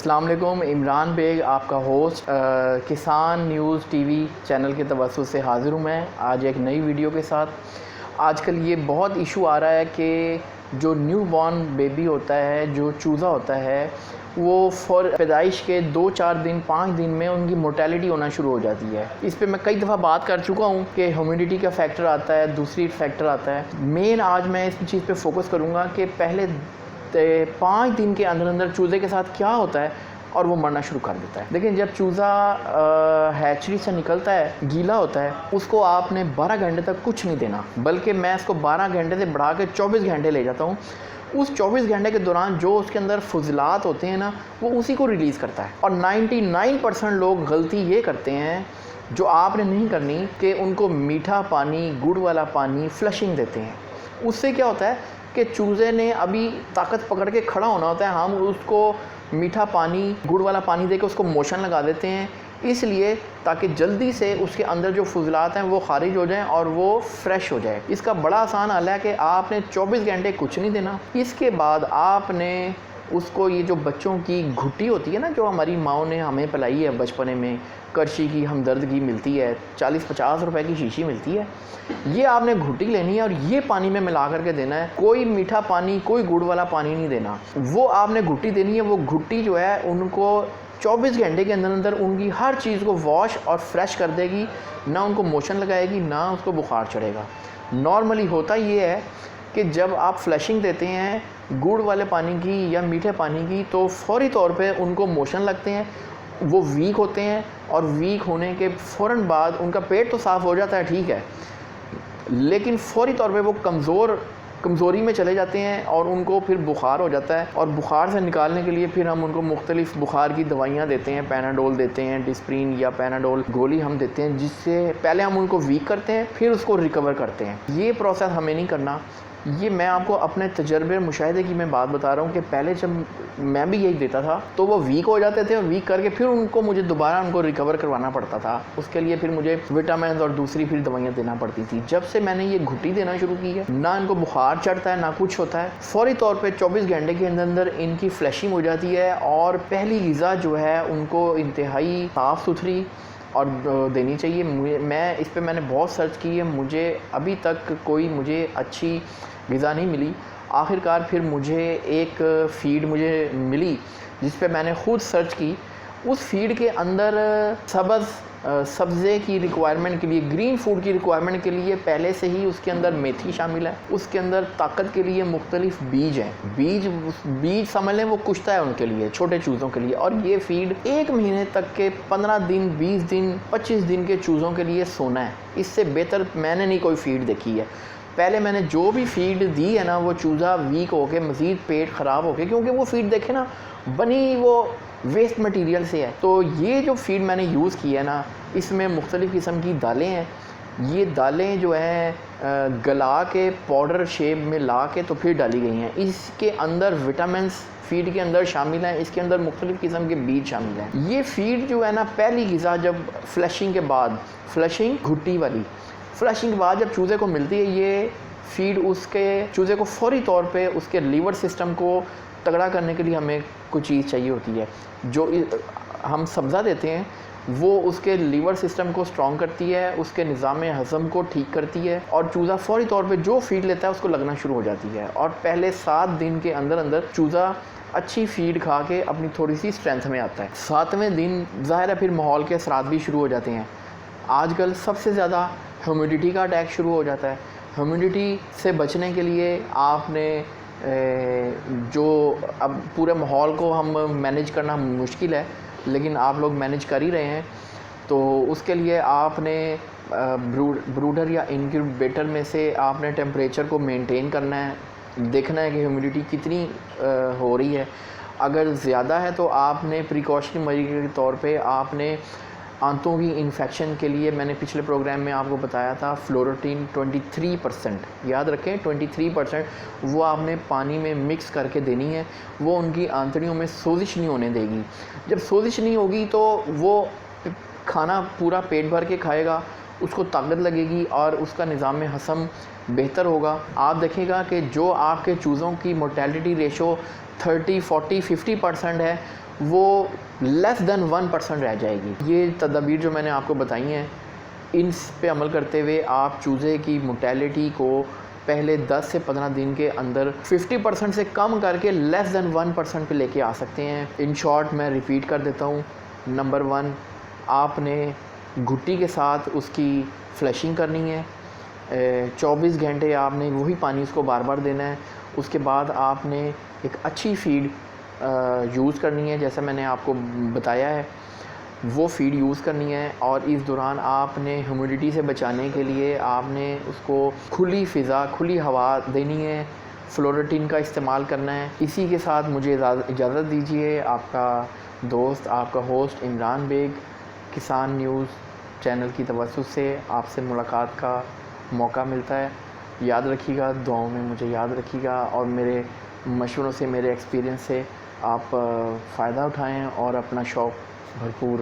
अस्सलाम वालेकुम। इमरान बेग आपका होस्ट किसान न्यूज़ टीवी चैनल के तवज्जुह से हाज़िर हूँ मैं आज एक नई वीडियो के साथ। आजकल ये बहुत इशू आ रहा है कि जो न्यू बॉर्न बेबी होता है, जो चूज़ा होता है, वो पैदाइश के 2-4 दिन 5 दिन में उनकी मोर्टेलिटी होना शुरू हो जाती है। इस पे मैं कई दफ़ा बात कर चुका हूँ कि ह्यूमिडिटी का फैक्टर आता है, दूसरी फैक्टर आता है। मेन आज मैं इस चीज़ पे फोकस करूँगा कि पहले 5 दिन के अंदर अंदर चूज़े के साथ क्या होता है और वो मरना शुरू कर देता है। लेकिन जब चूज़ा हैचरी से निकलता है, गीला होता है, उसको आपने 12 घंटे तक कुछ नहीं देना, बल्कि मैं इसको 12 घंटे से बढ़ा के 24 घंटे ले जाता हूँ। उस 24 घंटे के दौरान जो उसके अंदर फुजलात होते हैं ना, वो उसी को रिलीज़ करता है। और 99% लोग गलती ये करते हैं जो आपने नहीं करनी कि उनको मीठा पानी, गुड़ वाला पानी, फ्लशिंग देते हैं। उससे क्या होता है कि चूज़े ने अभी ताकत पकड़ के खड़ा होना होता है, हम उसको मीठा पानी, गुड़ वाला पानी दे के उसको मोशन लगा देते हैं, इसलिए ताकि जल्दी से उसके अंदर जो फुजलात हैं वो खारिज हो जाएं और वो फ्रेश हो जाए। इसका बड़ा आसान हल है कि आपने 24 घंटे कुछ नहीं देना। इसके बाद आपने उसको, ये जो बच्चों की घुट्टी होती है ना, जो हमारी माओ ने हमें पिलाई है बचपने में, करशी की, हमदर्द की मिलती है, 40-50 रुपए की शीशी मिलती है, ये आपने घुट्टी लेनी है और ये पानी में मिला करके देना है। कोई मीठा पानी, कोई गुड़ वाला पानी नहीं देना, वो आपने घुट्टी देनी है। वो घुट्टी जो है उनको 24 घंटे के अंदर अंदर उनकी हर चीज़ को वॉश और फ्रेश कर देगी, ना उनको मोशन लगाएगी, ना उसको बुखार चढ़ेगा। नॉर्मली होता ये है कि जब आप फ्लशिंग देते हैं गुड़ वाले पानी की या मीठे पानी की, तो फौरी तौर पे उनको मोशन लगते हैं, वो वीक होते हैं, और वीक होने के फ़ौरन बाद उनका पेट तो साफ़ हो जाता है, ठीक है, लेकिन फौरी तौर पे वो कमज़ोरी में चले जाते हैं और उनको फिर बुखार हो जाता है। और बुखार से निकालने के लिए फिर हम उनको मुख्तलिफ़ बुखार की दवाइयाँ देते हैं, पैनाडोल देते हैं, डिस्प्रिन या पैनाडोल गोली हम देते हैं, जिससे पहले हम उनको वीक करते हैं, फिर उसको रिकवर करते हैं। ये प्रोसेस हमें नहीं करना। ये मैं आपको अपने तजर्बे मुशाहिदे की मैं बात बता रहा हूँ कि पहले जब मैं भी यही देता था तो वो वीक हो जाते थे, और वीक करके फिर मुझे दोबारा उनको रिकवर करवाना पड़ता था। उसके लिए फिर मुझे विटामिन और दूसरी फिर दवाइयाँ देना पड़ती थी। जब से मैंने ये घुट्टी देना शुरू की है, ना इनको बुखार चढ़ता है, ना कुछ होता है। फौरी तौर पर 24 घंटे के अंदर अंदर इनकी फ्लशिंग हो जाती है, और पहली ग़िज़ा जो है उनको इंतहाई साफ़ सुथरी और देनी चाहिए। मैं इस पे मैंने बहुत सर्च की है, मुझे अभी तक कोई अच्छी ग़िज़ा नहीं मिली। आखिरकार फिर मुझे एक फ़ीड मिली जिस पे मैंने ख़ुद सर्च की। उस फ़ीड के अंदर सब्ज़े की रिक्वायरमेंट के लिए, ग्रीन फूड की रिक्वायरमेंट के लिए पहले से ही उसके अंदर मेथी शामिल है। उसके अंदर ताकत के लिए मुख्तलिफ़ बीज हैं। बीज समझ लें वो कुश्ता है उनके लिए, छोटे चूज़ों के लिए। और ये फ़ीड 1 महीने तक के 15 दिन, 20 दिन, 25 दिन के चूज़ों के लिए सोना है। इससे बेहतर मैंने नहीं कोई फ़ीड देखी है। पहले मैंने जो भी फ़ीड दी है ना, वो चूज़ा वीक होके मज़ीद पेट ख़राब होके, क्योंकि वो फ़ीड देखे ना बनी वो वेस्ट मटेरियल से है। तो ये जो फ़ीड मैंने यूज़ की है ना, इसमें मुख्तलिफ़ किस्म की दालें हैं। ये दालें जो हैं गला के पाउडर शेप में ला के तो फिर डाली गई हैं। इसके अंदर विटामिन्स फ़ीड के अंदर शामिल हैं, इसके अंदर मुख्तलिफ़ किस्म के बीज शामिल हैं। ये फ़ीड जो है ना, पहली ग़िज़ा जब फ्लशिंग के बाद, फ्लशिंग घुट्टी वाली, फ्लशिंग के बाद जब चूज़े को मिलती है, ये फ़ीड उसके चूज़े को फौरी तौर पे उसके लीवर सिस्टम को तगड़ा करने के लिए हमें कुछ चीज़ चाहिए होती है। जो हम सब्ज़ा देते हैं वो उसके लीवर सिस्टम को स्ट्रॉन्ग करती है, उसके निज़ाम हज़म को ठीक करती है, और चूज़ा फौरी तौर पे जो फ़ीड लेता है उसको लगना शुरू हो जाती है। और पहले 7 दिन के अंदर अंदर चूज़ा अच्छी फ़ीड खा के अपनी थोड़ी सी स्ट्रेंथ में आता है। 7वें दिन ज़ाहिर है फिर माहौल के असरात भी शुरू हो जाते हैं। आजकल सबसे ज़्यादा ह्यूमिडिटी का अटैक शुरू हो जाता है। ह्यूमिडिटी से बचने के लिए आपने जो अब पूरे माहौल को हम मैनेज करना मुश्किल है, लेकिन आप लोग मैनेज कर ही रहे हैं, तो उसके लिए आपने ब्रूडर या इनक्यूबेटर में से आपने टेम्परेचर को मेंटेन करना है, देखना है कि ह्यूमिडिटी कितनी हो रही है। अगर ज़्यादा है तो आपने प्रिकॉशनरी मेजर के तौर पे आपने आंतों की इन्फेक्शन के लिए, मैंने पिछले प्रोग्राम में आपको बताया था, फ्लोरोटीन 23%, याद रखें 23%, वो आपने पानी में मिक्स करके देनी है। वो उनकी आंतड़ियों में सोजिश नहीं होने देगी। जब सोजिश नहीं होगी तो वो खाना पूरा पेट भर के खाएगा, उसको ताकत लगेगी और उसका निज़ाम हज़म बेहतर होगा। आप देखेगा कि जो आपके चूज़ों की मोर्टेलिटी रेशो 30, 40, 50% है, वो लेस देन 1% रह जाएगी। ये तदाबीर जो मैंने आपको बताई हैं, इन पे अमल करते हुए आप चूज़े की मोर्टेलिटी को पहले 10 से 15 दिन के अंदर 50% से कम करके लेस देन 1% पे लेके आ सकते हैं। इन शॉर्ट मैं रिपीट कर देता हूँ। नंबर 1, आपने घुट्टी के साथ उसकी फ्लशिंग करनी है। 24 घंटे आपने वही पानी उसको बार बार देना है। उसके बाद आपने एक अच्छी फीड यूज़ करनी है, जैसा मैंने आपको बताया है वो फीड यूज़ करनी है। और इस दौरान आपने ह्यूमिडिटी से बचाने के लिए आपने उसको खुली फ़िज़ा, खुली हवा देनी है, फ्लोरेटिन का इस्तेमाल करना है। इसी के साथ मुझे इजाज़त दीजिए। आपका दोस्त, आपका होस्ट इमरान बेग, किसान न्यूज़ चैनल की तवज्जो से आपसे मुलाकात का मौका मिलता है। याद रखिएगा, दुआओं में मुझे याद रखिएगा और मेरे मशवरों से, मेरे एक्सपीरियंस से आप फ़ायदा उठाएं और अपना शौक़ भरपूर